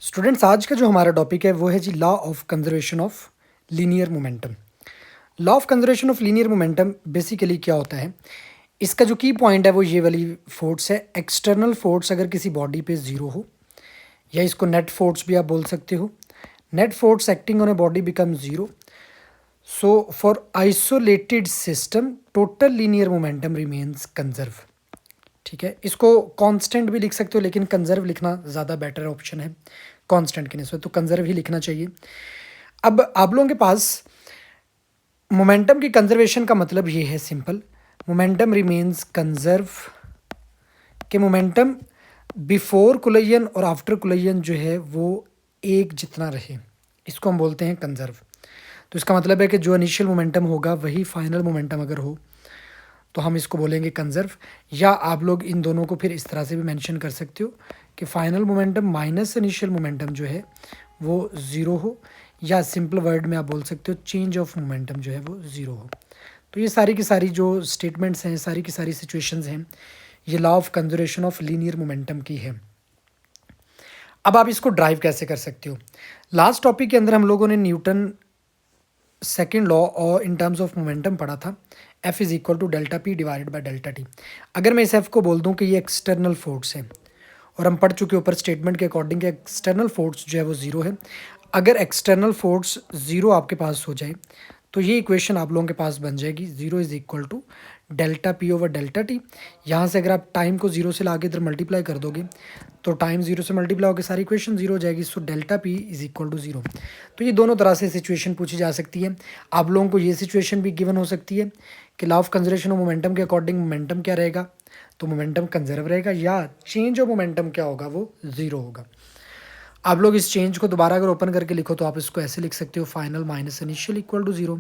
Students, आज का जो हमारा टॉपिक है वो है जी law of conservation of linear momentum. Law of conservation of linear momentum basically क्या होता है, इसका जो की पॉइंट है वो ये वाली फोर्स है। एक्सटर्नल फोर्स अगर किसी बॉडी पे ज़ीरो हो, या इसको नेट फोर्स भी आप बोल सकते हो, net force acting on a body become zero. So for isolated system total linear momentum remains conserve. ठीक है, इसको कांस्टेंट भी लिख सकते हो, लेकिन कंजर्व लिखना ज़्यादा बेटर ऑप्शन है कांस्टेंट के निस्बत, तो कंजर्व ही लिखना चाहिए। अब आप लोगों के पास मोमेंटम की कंजर्वेशन का मतलब ये है सिंपल, मोमेंटम रिमेन्स कंजर्व के मोमेंटम बिफोर कुलयन और आफ्टर कुलयन जो है वो एक जितना रहे, इसको हम बोलते हैं कंजर्व। तो इसका मतलब है कि जो इनिशियल मोमेंटम होगा वही फाइनल मोमेंटम अगर हो तो हम इसको बोलेंगे कंजर्व। या आप लोग इन दोनों को फिर इस तरह से भी मेंशन कर सकते हो कि final momentum minus initial momentum जो है वो ज़ीरो हो, या सिंपल वर्ड में आप बोल सकते हो चेंज ऑफ मोमेंटम जो है वो ज़ीरो हो। तो ये सारी की सारी जो स्टेटमेंट्स हैं, सारी की सारी सिचुएशंस हैं, ये law of conservation of linear momentum की है। अब आप इसको ड्राइव कैसे कर सकते हो? लास्ट टॉपिक के अंदर हम लोगों ने न्यूटन सेकेंड लॉ और इन टर्म्स ऑफ मोमेंटम पढ़ा था, F is equal to delta P divided by delta T. अगर मैं इस F को बोल दूं कि ये एक्सटर्नल फोर्स है, और हम पढ़ चुके ऊपर स्टेटमेंट के अकॉर्डिंग कि एक्सटर्नल फोर्स जो है वो ज़ीरो है। अगर एक्सटर्नल फोर्स ज़ीरो आपके पास हो जाए तो ये इक्वेशन आप लोगों के पास बन जाएगी, zero is equal to delta P over delta T. यहाँ से अगर आप टाइम को ज़ीरो से लाके इधर मल्टीप्लाई कर दोगे तो टाइम ज़ीरो से मल्टीप्लाई होकर सारी इक्वेशन ज़ीरो हो जाएगी। So delta P is equal to zero. तो ये दोनों तरह से सिचुएशन पूछी जा सकती है। आप लोगों को ये सिचुएशन भी गिवन हो सकती है कि law of conservation of momentum के अकॉर्डिंग मोमेंटम क्या रहेगा, तो मोमेंटम कंजर्व रहेगा, या चेंज ऑफ मोमेंटम क्या होगा, वो ज़ीरो होगा। आप लोग इस चेंज को दोबारा अगर ओपन करके लिखो तो आप इसको ऐसे लिख सकते हो, final minus initial equal to zero.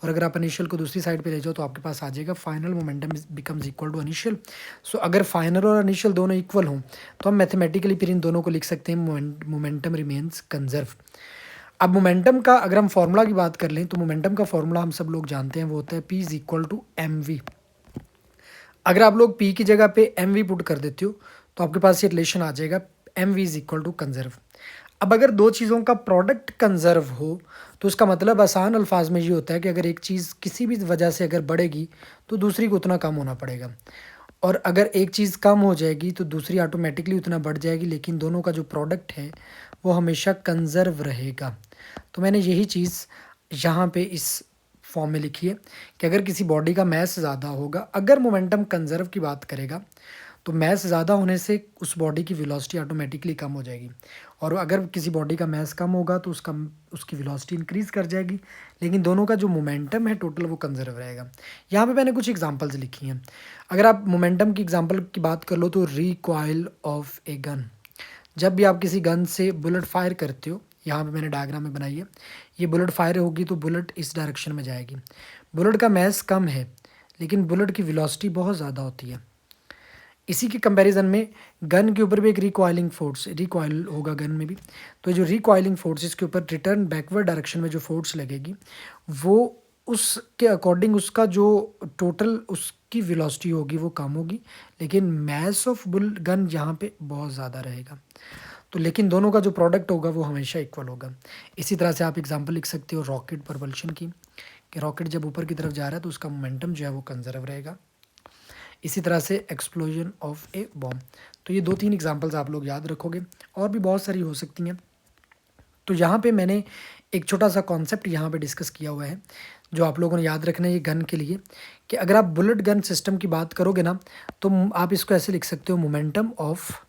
और अगर आप इनिशियल को दूसरी साइड पे ले जाओ तो आपके पास आ जाएगा final momentum becomes equal to initial. So अगर फाइनल और इनिशियल दोनों इक्वल हों तो हम मैथमेटिकली फिर इन दोनों को लिख सकते हैं मोमेंटम रिमेन्स कंजर्व। अब मोमेंटम का अगर हम फॉर्मूला की बात कर लें तो मोमेंटम का फॉर्मूला हम सब लोग जानते हैं, वो होता है P is equal to M V. अगर आप लोग P की जगह पे एम वी पुट कर देते हो तो आपके पास ये रिलेशन आ जाएगा, M V is equal to conserve. अब अगर दो चीज़ों का प्रोडक्ट कंजर्व हो तो उसका मतलब आसान अल्फाज में ये होता है कि अगर एक चीज़ किसी भी वजह से अगर बढ़ेगी तो दूसरी को उतना कम होना पड़ेगा, और अगर एक चीज़ कम हो जाएगी तो दूसरी ऑटोमेटिकली उतना बढ़ जाएगी, लेकिन दोनों का जो प्रोडक्ट है वो हमेशा कंजर्व रहेगा। तो मैंने यही चीज़ यहाँ पे इस फॉर्म में लिखी है कि अगर किसी बॉडी का मैस ज़्यादा होगा, अगर मोमेंटम कंजर्व की बात करेगा तो मैस ज़्यादा होने से उस बॉडी की वेलोसिटी ऑटोमेटिकली कम हो जाएगी, और अगर किसी बॉडी का मैस कम होगा तो उसकी वेलोसिटी इंक्रीज़ कर जाएगी, लेकिन दोनों का जो मोमेंटम है टोटल वो कंजर्व रहेगा। यहाँ पे मैंने कुछ एग्जांपल्स लिखी हैं। अगर आप मोमेंटम की एग्जांपल की बात कर लो तो रिकॉइल ऑफ ए गन, जब भी आप किसी गन से बुलेट फायर करते हो, यहाँ पे मैंने डायग्राम में बनाई है, ये बुलेट फायर होगी तो बुलेट इस डायरेक्शन में जाएगी। बुलेट का मैस कम है लेकिन बुलेट की वेलोसिटी बहुत ज़्यादा होती है। इसी के कंपैरिजन में गन के ऊपर भी एक रिकॉइलिंग फोर्स, रिकॉइल होगा गन में भी, तो जो रिकॉइलिंग फोर्स इसके ऊपर रिटर्न बैकवर्ड डायरेक्शन में जो फोर्स लगेगी वो उसके अकॉर्डिंग उसका जो टोटल उसकी वेलोसिटी होगी वो कम होगी, लेकिन मैस ऑफ बुल गन यहाँ पे बहुत ज़्यादा रहेगा। तो लेकिन दोनों का जो प्रोडक्ट होगा वो हमेशा इक्वल होगा। इसी तरह से आप एग्जांपल लिख सकते हो रॉकेट प्रपल्शन की, कि रॉकेट जब ऊपर की तरफ जा रहा है तो उसका मोमेंटम जो है वो कंजर्व रहेगा। इसी तरह से एक्सप्लोजन ऑफ ए बॉम्ब। तो ये दो तीन एग्जांपल्स आप लोग याद रखोगे, और भी बहुत सारी हो सकती हैं। तो यहाँ पे मैंने एक छोटा सा कॉन्सेप्ट यहाँ पे डिस्कस किया हुआ है जो आप लोगों ने याद रखना है ये गन के लिए, कि अगर आप बुलेट गन सिस्टम की बात करोगे ना तो आप इसको ऐसे लिख सकते हो, मोमेंटम ऑफ,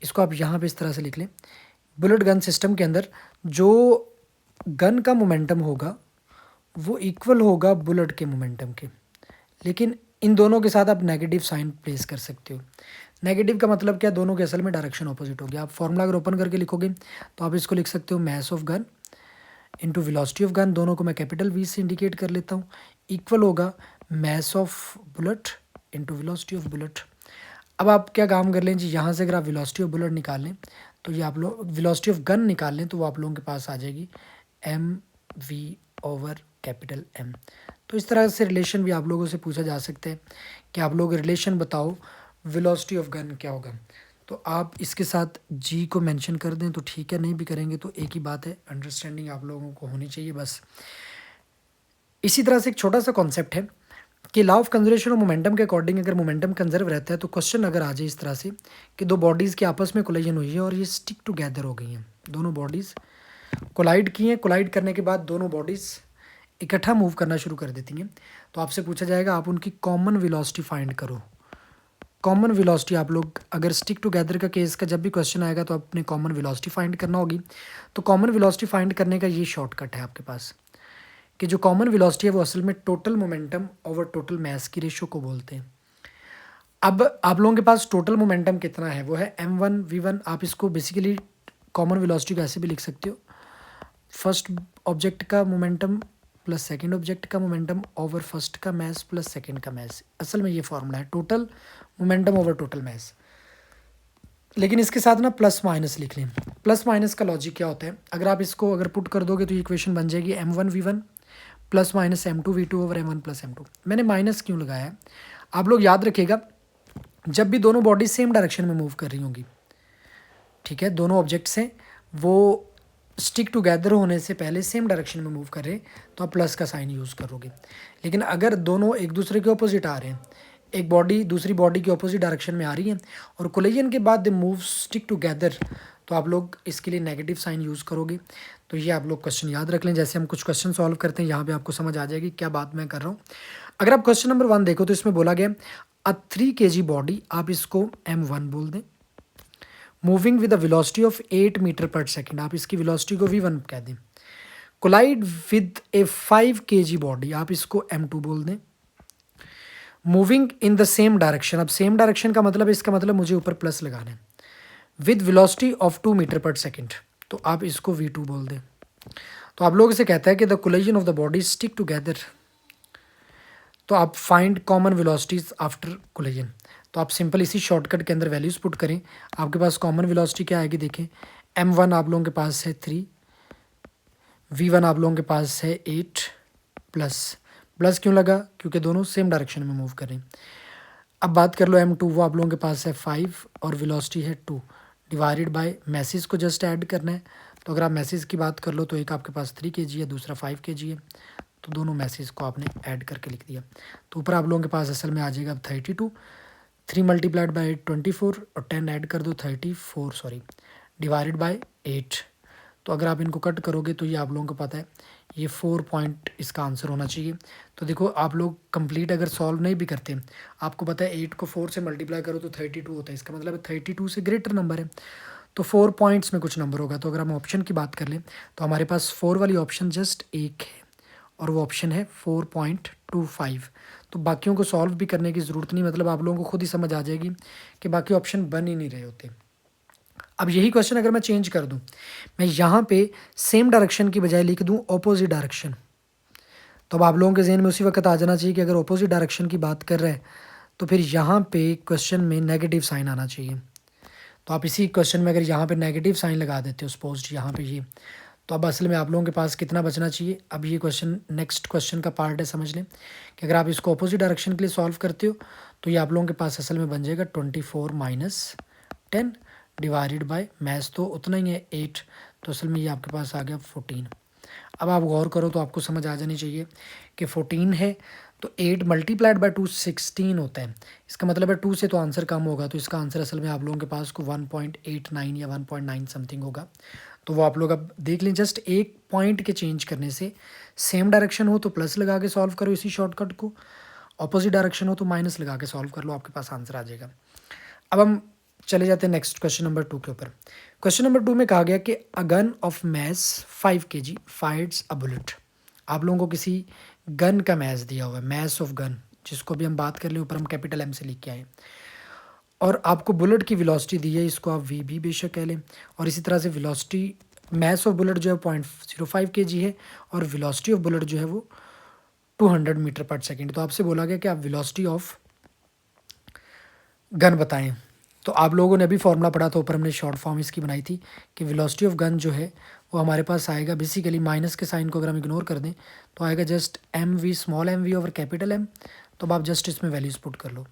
इसको आप यहाँ पे इस तरह से लिख लें, बुलेट गन सिस्टम के अंदर जो गन का मोमेंटम होगा वो इक्वल होगा बुलेट के मोमेंटम के, लेकिन इन दोनों के साथ आप नेगेटिव साइन प्लेस कर सकते हो। नेगेटिव का मतलब क्या, दोनों के असल में डायरेक्शन ऑपोजिट होगी। आप फॉर्मूला अगर ओपन करके लिखोगे तो आप इसको लिख सकते हो, mass of gun into velocity of gun, दोनों को मैं कैपिटल वी से इंडिकेट कर लेता हूँ, इक्वल होगा mass of bullet into velocity of bullet. अब आप क्या काम कर लें जी, यहाँ से अगर आप वेलोसिटी ऑफ बुलेट निकाल लें तो ये आप लोग वेलोसिटी ऑफ गन निकाल लें तो वो आप लोगों के पास आ जाएगी M V over capital M. तो इस तरह से रिलेशन भी आप लोगों से पूछा जा सकता है कि आप लोग रिलेशन बताओ वेलोसिटी ऑफ गन क्या होगा। तो आप इसके साथ जी को मेंशन कर दें तो ठीक है, नहीं भी करेंगे तो एक ही बात है, अंडरस्टैंडिंग आप लोगों को होनी चाहिए बस। इसी तरह से एक छोटा सा कॉन्सेप्ट है कि law of conservation of momentum के अकॉर्डिंग अगर मोमेंटम कंजर्व रहता है तो क्वेश्चन अगर आ जाए इस तरह से कि दो बॉडीज़ के आपस में कोलिजन हुई है और ये स्टिक टुगेदर हो गई हैं, दोनों बॉडीज़ कोलाइड की हैं, कोलाइड करने के बाद दोनों बॉडीज़ इकट्ठा मूव करना शुरू कर देती हैं, तो आपसे पूछा जाएगा आप उनकी कॉमन वेलोसिटी फाइंड करो। कॉमन वेलोसिटी आप लोग अगर स्टिक टुगेदर का केस का जब भी क्वेश्चन आएगा तो आपने कॉमन वेलोसिटी फाइंड करना होगी। तो कॉमन वेलोसिटी फाइंड करने का ये शॉर्टकट है आपके पास कि जो कॉमन वेलोसिटी है वो असल में total momentum over total mass की रेशियो को बोलते हैं। अब आप लोगों के पास टोटल मोमेंटम कितना है, वो है m1v1। आप इसको बेसिकली कॉमन वेलोसिटी को ऐसे भी लिख सकते हो, फर्स्ट ऑब्जेक्ट का मोमेंटम प्लस सेकंड ऑब्जेक्ट का मोमेंटम ओवर फर्स्ट का मास प्लस सेकंड का मास। असल में ये फॉर्मूला है total momentum over total mass. लेकिन इसके साथ ना प्लस माइनस लिख लें। प्लस माइनस का लॉजिक क्या होता है, अगर आप इसको अगर पुट कर दोगे तो ये इक्वेशन बन जाएगी m1v1 plus minus m2v2 over m1 plus m2। मैंने माइनस क्यों लगाया है, आप लोग याद रखिएगा जब भी दोनों बॉडी सेम डायरेक्शन में मूव कर रही होंगी, ठीक है, दोनों ऑब्जेक्ट्स हैं वो स्टिक टुगेदर होने से पहले सेम डायरेक्शन में मूव कर रहे हैं तो आप प्लस का साइन यूज़ करोगे। लेकिन अगर दोनों एक दूसरे के ऑपोजिट आ रहे हैं, एक बॉडी दूसरी बॉडी के ऑपोजिट डायरेक्शन में आ रही है और कोलिजन के बाद दे मूव स्टिक टुगेदर, तो आप लोग इसके लिए नेगेटिव साइन यूज़ करोगे। तो ये आप लोग क्वेश्चन याद रख लें, जैसे हम कुछ क्वेश्चन सॉल्व करते हैं यहाँ पे आपको समझ आ जाएगी क्या बात मैं कर रहा हूँ। अगर आप क्वेश्चन नंबर 1 देखो तो इसमें बोला गया अ 3 kg बॉडी, आप इसको m1 बोल दें, moving with a velocity of 8 metre per second, आप इसकी वेलोसिटी को v1 कह दें। Collide with a 5 kg body, आप इसको m2 बोल दें। Moving in the same direction, अब सेम डायरेक्शन का मतलब इसका मतलब मुझे ऊपर प्लस लगाना है, with velocity of 2 metre per second, तो आप इसको v2 बोल दें। तो आप लोग इसे कहता है कि the collision of the body stick together, तो आप find common velocities after collision. तो आप सिंपल इसी शॉर्टकट के अंदर वैल्यूज़ पुट करें, आपके पास कॉमन वेलोसिटी क्या आएगी देखें, m1 आप लोगों के पास है 3, v1 आप लोगों के पास है 8, प्लस क्यों लगा, क्योंकि दोनों सेम डायरेक्शन में मूव करें। अब बात कर लो m2, वो आप लोगों के पास है 5 और वेलोसिटी है 2, डिवाइडेड बाय मैसेज को जस्ट ऐड करना है। तो अगर आप मैसेज की बात कर लो तो एक आपके पास 3 kg है, दूसरा 5 kg है, तो दोनों मैसेज को आपने ऐड करके लिख दिया। तो ऊपर आप लोगों के पास असल में आ जाएगा 32, 3 मल्टीप्लाइड बाई 24 और 10 ऐड कर दो 34 डिवाइडेड बाय 8। तो अगर आप इनको कट करोगे तो ये आप लोगों को पता है ये 4 पॉइंट इसका आंसर होना चाहिए। तो देखो आप लोग कंप्लीट अगर सॉल्व नहीं भी करते, आपको पता है 8 को 4 से मल्टीप्लाई करो तो 32 होता है, इसका मतलब 32 से ग्रेटर नंबर है, तो 4 पॉइंट्स में कुछ नंबर होगा। तो अगर हम ऑप्शन की बात कर लें तो हमारे पास 4 वाली ऑप्शन जस्ट एक है और वो ऑप्शन है 4.25। तो बाकियों को सॉल्व भी करने की ज़रूरत नहीं, मतलब आप लोगों को खुद ही समझ आ जाएगी कि बाकी ऑप्शन बन ही नहीं रहे होते। अब यही क्वेश्चन अगर मैं चेंज कर दूं, मैं यहाँ पे सेम डायरेक्शन की बजाय लिख दूं ऑपोजिट डायरेक्शन, तो अब आप लोगों के जहन में उसी वक्त आ जाना चाहिए कि अगर ऑपोजिट डायरेक्शन की बात कर रहे हैं तो फिर यहाँ पे क्वेश्चन में नेगेटिव साइन आना चाहिए। तो आप इसी क्वेश्चन में अगर यहाँ पे नेगेटिव साइन लगा देते हो सपोज यहाँ पे ये, तो अब असल में आप लोगों के पास कितना बचना चाहिए। अब ये क्वेश्चन नेक्स्ट क्वेश्चन का पार्ट है, समझ लें कि अगर आप इसको अपोजिट डायरेक्शन के लिए सॉल्व करते हो तो ये आप लोगों के पास असल में बन जाएगा 24 माइनस 10 डिवाइडेड बाय मैथ्स तो उतना ही है 8, तो असल में ये आपके पास आ गया 14। अब आप गौर करो तो आपको समझ आ जानी चाहिए कि 14 है तो 8 मल्टीप्लाइड बाय 2 16 होता है, इसका मतलब है 2 से तो आंसर कम होगा, तो इसका आंसर असल में आप लोगों के पास को 1.89 या 1.9 समथिंग होगा। तो वो आप लोग अब देख लें, जस्ट एक पॉइंट के चेंज करने से, सेम डायरेक्शन हो तो प्लस लगा के सॉल्व करो इसी शॉर्टकट को, ऑपोजिट डायरेक्शन हो तो माइनस लगा के सॉल्व कर लो, आपके पास आंसर आ जाएगा। अब हम चले जाते हैं नेक्स्ट क्वेश्चन नंबर 2 के ऊपर। क्वेश्चन नंबर 2 में कहा गया कि a gun of mass 5 kg Fyers a bullet. आप लोगों को किसी गन का मैस दिया हुआ है, मैस ऑफ गन, जिसको भी हम बात कर लें ऊपर हम कैपिटल M से लिख के आए, और आपको बुलेट की वेलोसिटी दी है, इसको आप वी भी बेशक कह लें, और इसी तरह से वेलोसिटी मैस ऑफ बुलेट जो है 0.05 kg है और वेलोसिटी ऑफ बुलेट जो है वो 200 मीटर पर सेकेंड। तो आपसे बोला गया कि आप वेलोसिटी ऑफ गन बताएं। तो आप लोगों ने अभी फॉर्मूला पढ़ा था, ऊपर हमने शॉर्ट फॉर्म इसकी बनाई थी कि वेलोसिटी ऑफ गन जो है वो हमारे पास आएगा बेसिकली माइनस के साइन को अगर हम इग्नोर कर दें तो आएगा just mv small mv over capital M। तो अब आप जस्ट इसमें वैल्यूज़ पुट कर लो।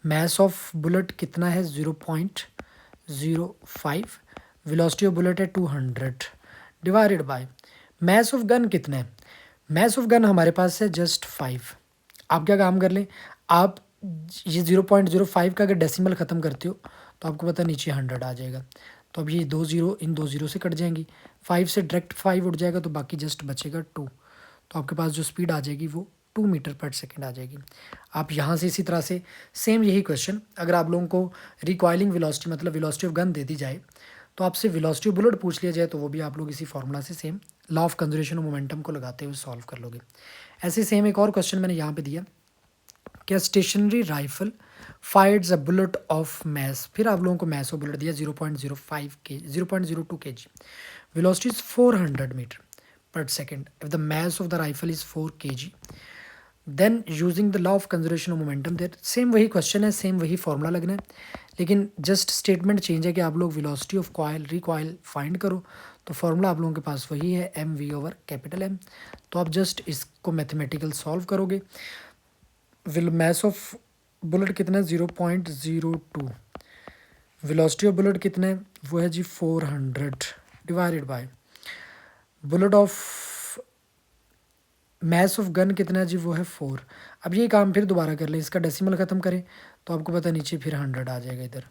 मैस ऑफ बुलेट कितना है 0.05 0.05, वेलोसिटी ऑफ बुलेट है 200 divided by mass of gun कितना है, मैस ऑफ गन हमारे पास है जस्ट 5। आप क्या काम कर लें, आप ये 0.05 का अगर डेसिमल ख़त्म करते हो तो आपको पता है नीचे 100 आ जाएगा। तो अब ये 2 ज़ीरो इन 2 ज़ीरो से कट जाएंगी, 5 से डायरेक्ट 5 उठ जाएगा तो बाकी जस्ट बचेगा 2। तो आपके पास जो स्पीड आ जाएगी वो 2 मीटर पर सेकेंड आ जाएगी। आप यहाँ से इसी तरह से सेम यही क्वेश्चन अगर आप लोगों को रिकॉइलिंग वेलोसिटी मतलब वेलोसिटी ऑफ गन दे दी जाए तो आपसे वेलोसिटी ऑफ बुलेट पूछ लिया जाए तो वो भी आप लोग इसी फार्मूला से same law of conservation of momentum को लगाते हुए सॉल्व कर लोगे। ऐसे सेम एक और क्वेश्चन मैंने यहाँ पे दिया, क्या stationary rifle fires a bullet of mass, फिर आप लोगों को मैस ऑफ बुलेट दिया 0.05 के 0.02 kg, velocity is 400 metre per second, if the mass of the rifle is 4 kg, then using the law of conservation of momentum there, same वही question है, same वही formula लगना है, लेकिन जस्ट स्टेटमेंट चेंज है कि आप लोग velocity of coil recoil find करो। तो फॉर्मूला आप लोगों के पास वही है mv/M। तो आप जस्ट इसको मैथमेटिकल सॉल्व करोगे। विल मैस ऑफ बुलेट कितना है 0.02, वेलोसिटी ऑफ बुलेट कितना है वो है जी 400 divided by bullet of mass of gun कितना है जी वो है 4। अब ये काम फिर दोबारा कर लें, इसका डेसिमल ख़त्म करें तो आपको पता नीचे फिर 100 आ जाएगा इधर।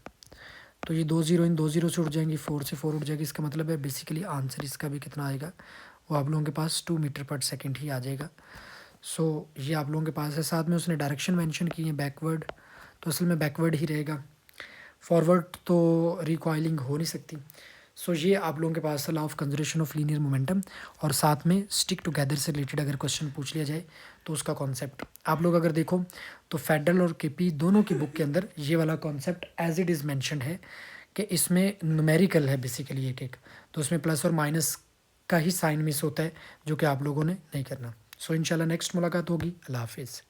तो ये 2 ज़ीरो इन 2 ज़ीरो से उठ जाएंगी, 4 से 4 उठ जाएगी। इसका मतलब है बेसिकली आंसर इसका भी कितना आएगा वो आप लोगों के पास 2 मीटर पर सेकेंड ही आ जाएगा। सो ये आप लोगों के पास है। साथ में उसने डायरेक्शन मेंशन की है बैकवर्ड, तो असल में बैकवर्ड ही रहेगा, फॉरवर्ड तो रिकॉइलिंग हो नहीं सकती। सो ये आप लोगों के पास है law of conservation of linear momentum, और साथ में स्टिक टुगेदर से रिलेटेड अगर क्वेश्चन पूछ लिया जाए तो उसका कॉन्सेप्ट आप लोग अगर देखो तो फेडरल और केपी दोनों की बुक के अंदर ये वाला concept as it is mentioned है कि इसमें न्यूमेरिकल है बेसिकली एक एक, तो उसमें प्लस और माइनस का ही साइन मिस होता है जो कि आप लोगों ने नहीं करना। सो इंशाल्लाह नेक्स्ट मुलाकात होगी। अल्लाह हाफिज़।